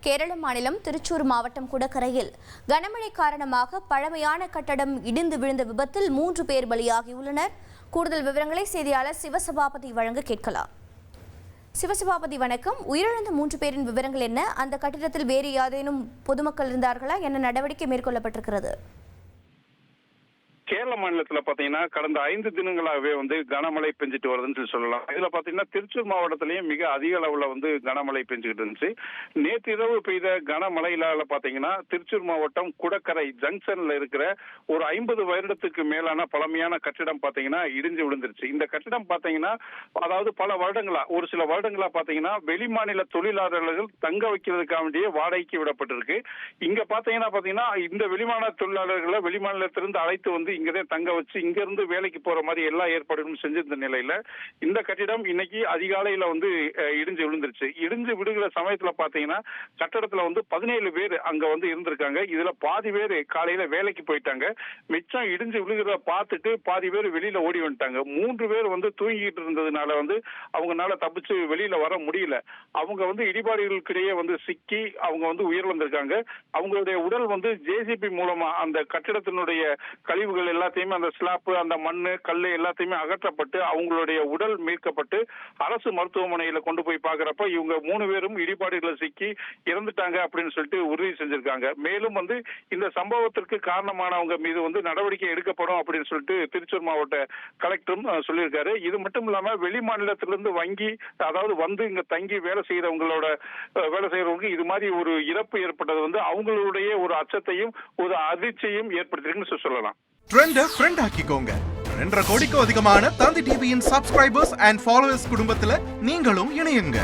கேரள மாநிலம் திருச்சூர் மாவட்டம் குடக்கரையில் கனமழை காரணமாக பழமையான கட்டடம் இடிந்து விழுந்த விபத்தில் 3 பேர் பலியாகியுள்ளனர். கூடுதல் விவரங்களை செய்தியாளர் சிவசபாபதி வழங்க கேட்கலாம். சிவசபாபதி வணக்கம். உயிரிழந்த 3 பேரின் விவரங்கள் என்ன? அந்த கட்டிடத்தில் வேறு யாதேனும் பொதுமக்கள் இருந்தார்களா? என்ன நடவடிக்கை மேற்கொள்ளப்பட்டிருக்கிறது? கேரள மாநிலத்தில் பார்த்தீங்கன்னா கடந்த 5 தினங்களாகவே கனமழை பெஞ்சிட்டு வருதுன்னு சொல்லலாம். இதுல பார்த்தீங்கன்னா திருச்சூர் மாவட்டத்திலையும் மிக அதிக அளவில் கனமழை பெஞ்சுக்கிட்டு இருந்துச்சு. நேற்று இரவு பெய்த கனமழையில பார்த்தீங்கன்னா திருச்சூர் மாவட்டம் குடக்கரை ஜங்ஷன்ல இருக்கிற ஒரு 50 வருடத்துக்கு மேலான பழமையான கட்டிடம் பார்த்தீங்கன்னா இடிஞ்சு விழுந்துருச்சு. இந்த கட்டிடம் பார்த்தீங்கன்னா அதாவது பல வருடங்களா ஒரு சில வருடங்களா பார்த்தீங்கன்னா வெளிமாநில தொழிலாளர்கள் தங்க வைக்கிறதுக்காக வேண்டிய வாடகைக்கு விடப்பட்டிருக்கு. இங்க பார்த்தீங்கன்னா இந்த வெளிமாநில தொழிலாளர்களை வெளிமாநிலத்திலிருந்து அழைத்து இங்கதான் தங்க வச்சு இங்க இருந்து வேலைக்கு போற மாதிரி எல்லா ஏற்பாடுகளும் செஞ்சிருந்த நிலையில இந்த கட்டிடம் இன்னைக்கு அதிகாலையில இடிஞ்சு விழுந்துருச்சு. இடிஞ்சு விடுகிற சமயத்துல பாத்தீங்கன்னா கட்டடத்துல 17 பேர் அங்க இருந்திருக்காங்க. இதுல பாதி பேர் காலையில வேலைக்கு போயிட்டாங்க. மிச்சம் இடிஞ்சு விழுகிறத பார்த்துட்டு பாதி பேர் வெளியில ஓடி வந்துட்டாங்க. 3 பேர் தூங்கிட்டு இருந்ததுனால அவங்கனால தப்பிச்சு வெளியில வர முடியல. அவங்க இடிபாடுகளுக்கிடையே சிக்கி அவங்க உயிரிழந்திருக்காங்க. அவங்களுடைய உடல் ஜேசிபி மூலமா அந்த கட்டிடத்தினுடைய கழிவுகள் எல்லாத்தையுமே அந்த ஸ்லாப் அந்த மண்ணு கல்லு எல்லாத்தையுமே அகற்றப்பட்டு அவங்களுடைய உடல் மீட்கப்பட்டு அரசு மருத்துவமனையில கொண்டு போய் பாக்குறப்ப இவங்க 3 பேரும் இடிபாடுகளை சிக்கி இறந்துட்டாங்க அப்படின்னு சொல்லிட்டு உறுதி செஞ்சிருக்காங்க. மேலும் இந்த சம்பவத்திற்கு காரணமானவங்க மீது நடவடிக்கை எடுக்கப்படும் அப்படின்னு சொல்லிட்டு திருச்சூர் மாவட்ட கலெக்டரும் சொல்லியிருக்காரு. இது மட்டும் இல்லாம வெளி மாநிலத்திலிருந்து வங்கி அதாவது இங்க தங்கி வேலை செய்யறவங்க இது மாதிரி ஒரு இறப்பு ஏற்பட்டது அவங்களுடைய ஒரு அச்சத்தையும் ஒரு அதிர்ச்சியையும் ஏற்படுத்திருக்குன்னு சொல்லலாம். ட்ரெண்ட ஃப்ரெண்ட் ஆக்கிக்கோங்க. 2.5 கோடிக்கு அதிகமான தந்தி டிவியின் சப்ஸ்கிரைபர்ஸ் அண்ட் ஃபாலோவர்ஸ் குடும்பத்துல நீங்களும் இணையுங்க.